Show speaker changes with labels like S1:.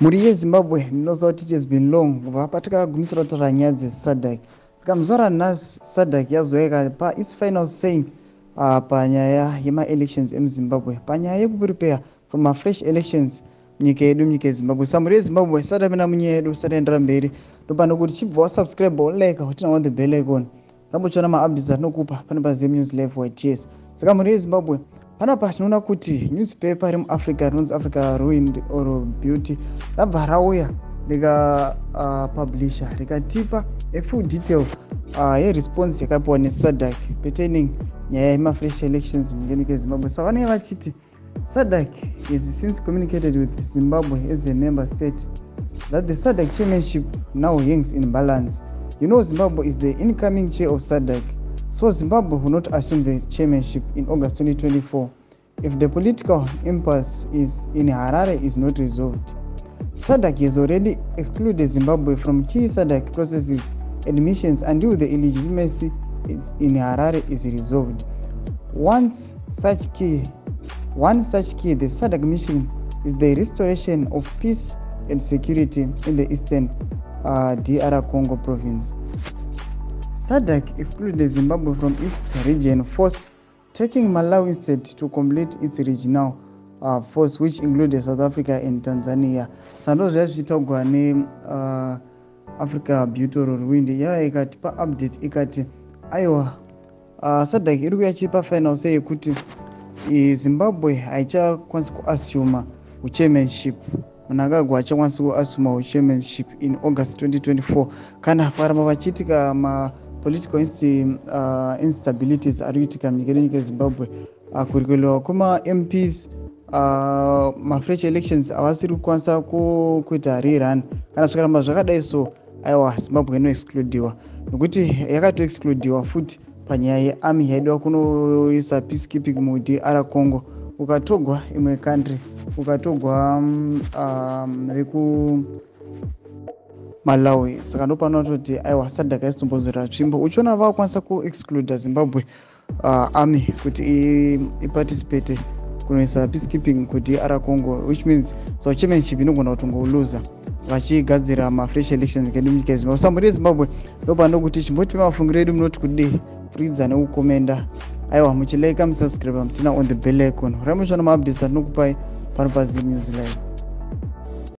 S1: Muri yeZimbabwe ndinoziva kuti it has been long kubva patakagumisira kutaura nyaya dzeSADC. Saka muzora nhasi SADC yazouya pa its final saying panyaya yema-elections emuZimbabwe, panyaya yekuprepare for ma-fresh elections munyika yedu, munyika yeZimbabwe. Saka muri yeZimbabwe isati yapinda munyaya yedu, isati yaendera mberi, ndopano kuti chibva wasubscribe walike utina on the bell icon, rambochiona ma-updates atinokupa pane paZim News Live YTS. Saka muri yeZimbabwe panapa tinoona kuti newspaper remuAfrica rinonzi Africa Ruined or Beauty rabva rauya rikapublisha rikatipa a full detail yeresponse yakapiwa neSADC pertaining nyaya yema-fresh elections munyika yeZimbabwe. Saka vanenge vachiti SADC has since communicated with Zimbabwe as a member state that the SADC chairmanship now hangs in balance. You know, Zimbabwe is the incoming chair of SADC, so Zimbabwe will not assume the chairmanship in August 2024 if the political impasse in Harare is not resolved. SADC has already excluded Zimbabwe from key SADC processes admissions until the illegitimacy in Harare is resolved. One such key, the SADC mission is the restoration of peace and security in the eastern DR Congo province. SADC excluded Zimbabwe from its region force, taking Malawi instead to complete its regional force, which included South Africa and Tanzania. Sando zvazvitogwa ne Africa Beauty or Ruined yaya ikatipa update ikati aiwa SADC iri kuyachipa final say kuti Zimbabwe haichakwanisi kuassume chairmanship. Mnangagwa achakwanisi kuassume chairmanship in August 2024 kana paramba vachiitika ma-political instabilities ari kuitika munyika yeZimbabwe, kurikelewa kwema-MPs, ma-fresh elections avasiri kukwanisa kuita rerun. Kana zvikaramba zvakadai so aiwa Zimbabwe inoexcludiwa, nokuti yakatoexcludiwa futi panyaya yearmy yaidwa kunoisa peacekeeping muDR Congo, ukatogwa imwe country, ukatogwa reku Malawi. Saka ndopano toti aiwa SADC aisitombodzora tsvimbo uchiona vakwanisa kuexcluda Zimbabwe army kuti iparticipate kunoisa peacekeeping kuDR Congo, which means so chairmanship inogona kutongoluza vachigadzira ma-fresh elections munyika yeZimbabwe. Saka muri yeZimbabwe ndopano kuti chimboti mafungiro edu munoti kudii kuridza nekukomenda. Aiwa muchilike musubscribe mutina on the bell icon, ramuchiona ma-updates atinokupai pano paZim News Live.